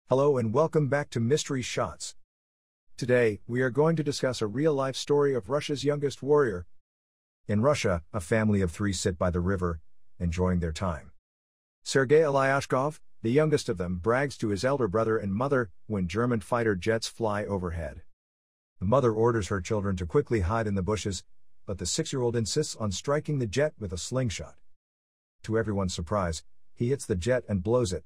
Hello and welcome back to Mystery Shots. Today, we are going to discuss a real-life story of Russia's youngest warrior. In Russia, a family of three sit by the river, enjoying their time. Sergei Ilyashkov, the youngest of them, brags to his elder brother and mother when German fighter jets fly overhead. The mother orders her children to quickly hide in the bushes, but the 6-year-old insists on striking the jet with a slingshot. To everyone's surprise, he hits the jet and blows it.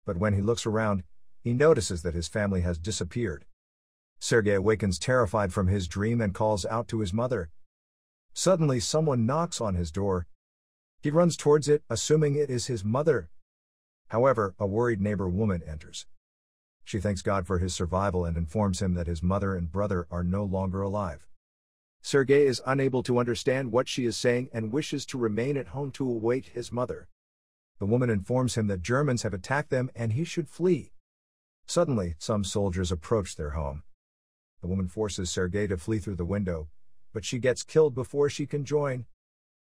But when he looks around, he notices that his family has disappeared. Sergei awakens terrified from his dream and calls out to his mother. Suddenly someone knocks on his door. He runs towards it, assuming it is his mother. However, a worried neighbor woman enters. She thanks God for his survival and informs him that his mother and brother are no longer alive. Sergei is unable to understand what she is saying and wishes to remain at home to await his mother. The woman informs him that Germans have attacked them and he should flee. Suddenly, some soldiers approach their home. The woman forces Sergei to flee through the window, but she gets killed before she can join.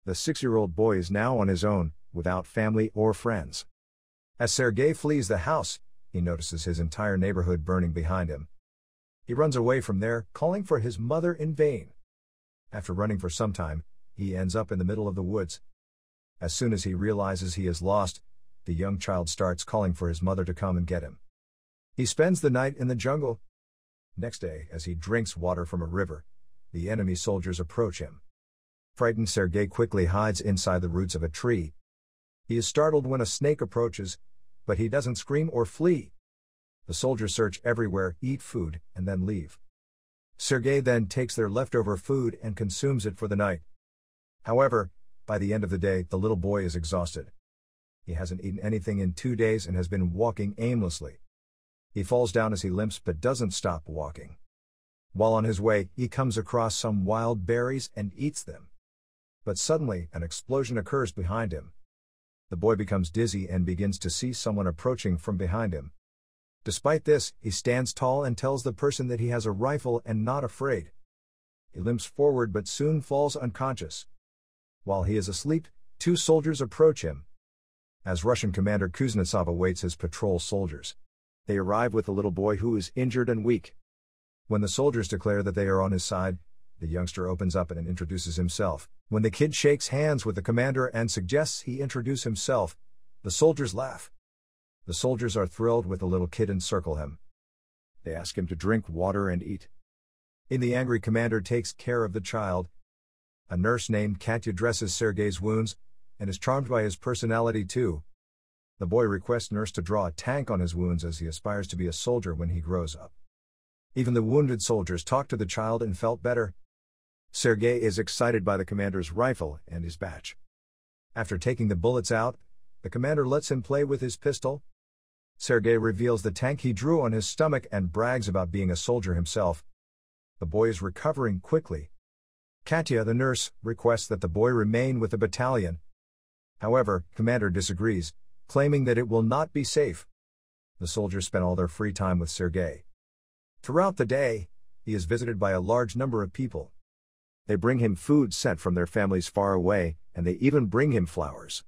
The 6-year-old boy is now on his own, without family or friends. As Sergei flees the house, he notices his entire neighborhood burning behind him. He runs away from there, calling for his mother in vain. After running for some time, he ends up in the middle of the woods. As soon as he realizes he is lost, the young child starts calling for his mother to come and get him. He spends the night in the jungle. Next day, as he drinks water from a river, the enemy soldiers approach him. Frightened, Sergei quickly hides inside the roots of a tree. He is startled when a snake approaches, but he doesn't scream or flee. The soldiers search everywhere, eat food, and then leave. Sergei then takes their leftover food and consumes it for the night. However, by the end of the day, the little boy is exhausted. He hasn't eaten anything in 2 days and has been walking aimlessly. He falls down as he limps but doesn't stop walking. While on his way, he comes across some wild berries and eats them. But suddenly, an explosion occurs behind him. The boy becomes dizzy and begins to see someone approaching from behind him. Despite this, he stands tall and tells the person that he has a rifle and not afraid. He limps forward but soon falls unconscious. While he is asleep, 2 soldiers approach him. As Russian Commander Kuznetsov awaits his patrol soldiers, they arrive with the little boy who is injured and weak. When the soldiers declare that they are on his side, the youngster opens up and introduces himself. When the kid shakes hands with the commander and suggests he introduce himself, the soldiers laugh. The soldiers are thrilled with the little kid and circle him. They ask him to drink water and eat. The angry commander takes care of the child. A nurse named Katya dresses Sergei's wounds, and is charmed by his personality too. The boy requests nurse to draw a tank on his wounds as he aspires to be a soldier when he grows up. Even the wounded soldiers talked to the child and felt better. Sergei is excited by the commander's rifle and his badge. After taking the bullets out, the commander lets him play with his pistol. Sergei reveals the tank he drew on his stomach and brags about being a soldier himself. The boy is recovering quickly. Katya, the nurse, requests that the boy remain with the battalion. However, commander disagrees, claiming that it will not be safe. The soldiers spend all their free time with Sergei. Throughout the day, he is visited by a large number of people. They bring him food sent from their families far away, and they even bring him flowers.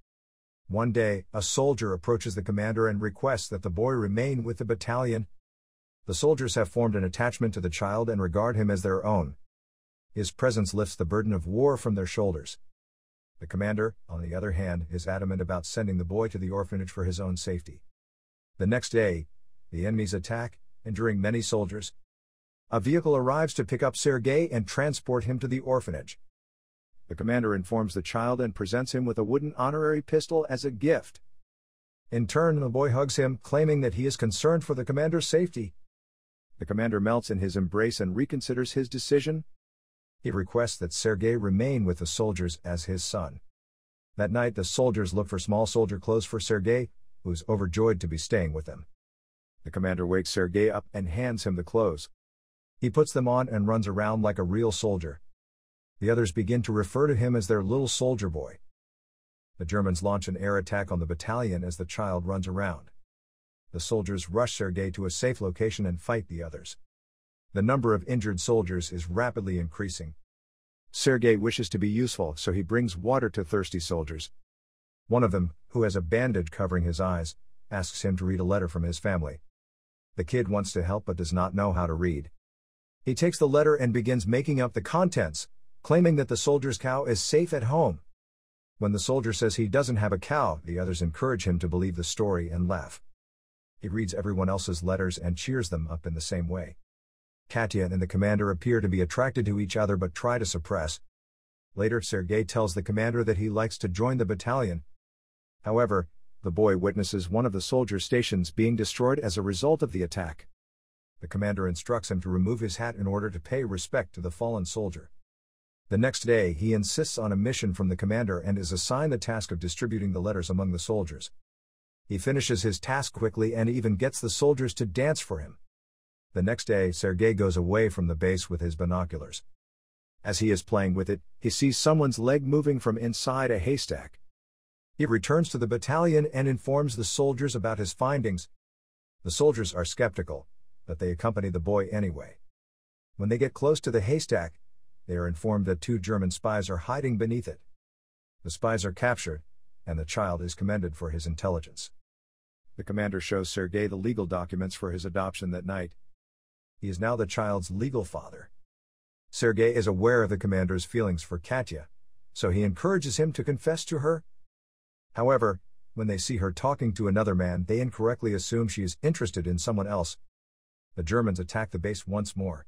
One day, a soldier approaches the commander and requests that the boy remain with the battalion. The soldiers have formed an attachment to the child and regard him as their own. His presence lifts the burden of war from their shoulders. The commander, on the other hand, is adamant about sending the boy to the orphanage for his own safety. The next day, the enemies attack, injuring many soldiers. A vehicle arrives to pick up Sergei and transport him to the orphanage. The commander informs the child and presents him with a wooden honorary pistol as a gift. In turn, the boy hugs him, claiming that he is concerned for the commander's safety. The commander melts in his embrace and reconsiders his decision. He requests that Sergei remain with the soldiers as his son. That night, the soldiers look for small soldier clothes for Sergei, who is overjoyed to be staying with them. The commander wakes Sergei up and hands him the clothes. He puts them on and runs around like a real soldier. The others begin to refer to him as their little soldier boy. The Germans launch an air attack on the battalion as the child runs around. The soldiers rush Sergei to a safe location and fight the others. The number of injured soldiers is rapidly increasing. Sergei wishes to be useful, so he brings water to thirsty soldiers. One of them, who has a bandage covering his eyes, asks him to read a letter from his family. The kid wants to help but does not know how to read. He takes the letter and begins making up the contents, claiming that the soldier's cow is safe at home. When the soldier says he doesn't have a cow, the others encourage him to believe the story and laugh. He reads everyone else's letters and cheers them up in the same way. Katya and the commander appear to be attracted to each other but try to suppress. Later, Sergei tells the commander that he likes to join the battalion. However, the boy witnesses one of the soldiers' stations being destroyed as a result of the attack. The commander instructs him to remove his hat in order to pay respect to the fallen soldier. The next day, he insists on a mission from the commander and is assigned the task of distributing the letters among the soldiers. He finishes his task quickly and even gets the soldiers to dance for him. The next day, Sergei goes away from the base with his binoculars. As he is playing with it, he sees someone's leg moving from inside a haystack. He returns to the battalion and informs the soldiers about his findings. The soldiers are skeptical, but they accompany the boy anyway. When they get close to the haystack, they are informed that 2 German spies are hiding beneath it. The spies are captured, and the child is commended for his intelligence. The commander shows Sergei the legal documents for his adoption that night. He is now the child's legal father. Sergei is aware of the commander's feelings for Katya, so he encourages him to confess to her. However, when they see her talking to another man, they incorrectly assume she is interested in someone else. The Germans attack the base once more.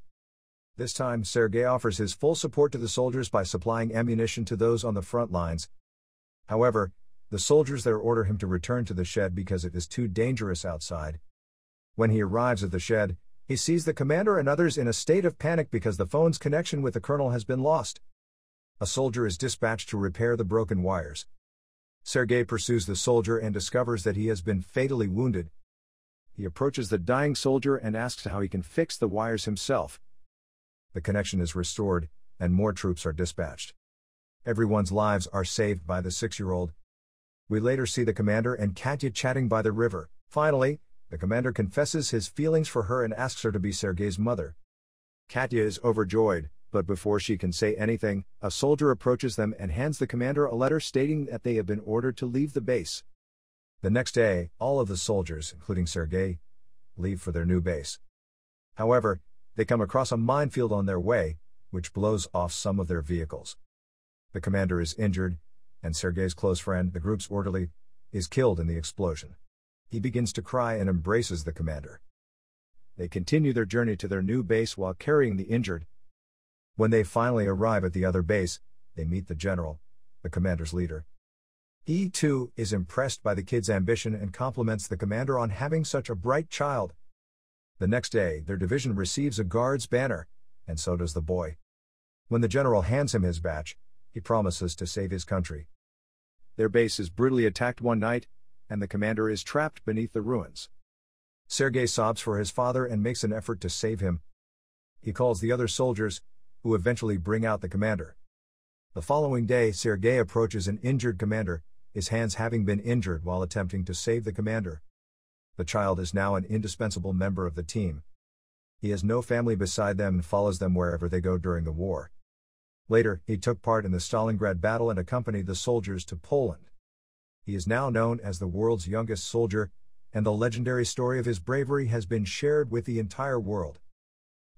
This time, Sergei offers his full support to the soldiers by supplying ammunition to those on the front lines. However, the soldiers there order him to return to the shed because it is too dangerous outside. When he arrives at the shed, he sees the commander and others in a state of panic because the phone's connection with the colonel has been lost. A soldier is dispatched to repair the broken wires. Sergei pursues the soldier and discovers that he has been fatally wounded. He approaches the dying soldier and asks how he can fix the wires himself. The connection is restored, and more troops are dispatched. Everyone's lives are saved by the 6-year-old. We later see the commander and Katya chatting by the river. Finally, the commander confesses his feelings for her and asks her to be Sergei's mother. Katya is overjoyed, but before she can say anything, a soldier approaches them and hands the commander a letter stating that they have been ordered to leave the base. The next day, all of the soldiers, including Sergei, leave for their new base. However, they come across a minefield on their way, which blows off some of their vehicles. The commander is injured, and Sergei's close friend, the group's orderly, is killed in the explosion. He begins to cry and embraces the commander. They continue their journey to their new base while carrying the injured. When they finally arrive at the other base, they meet the general, the commander's leader. He, too, is impressed by the kid's ambition and compliments the commander on having such a bright child. The next day, their division receives a guard's banner, and so does the boy. When the general hands him his badge, he promises to save his country. Their base is brutally attacked one night, and the commander is trapped beneath the ruins. Sergei sobs for his father and makes an effort to save him. He calls the other soldiers, who eventually bring out the commander. The following day, Sergei approaches an injured commander, his hands having been injured while attempting to save the commander. The child is now an indispensable member of the team. He has no family beside them and follows them wherever they go during the war. Later, he took part in the Stalingrad battle and accompanied the soldiers to Poland. He is now known as the world's youngest soldier, and the legendary story of his bravery has been shared with the entire world.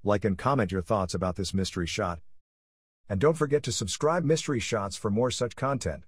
Like and comment your thoughts about this mystery shot. And don't forget to subscribe Mystery Shots for more such content.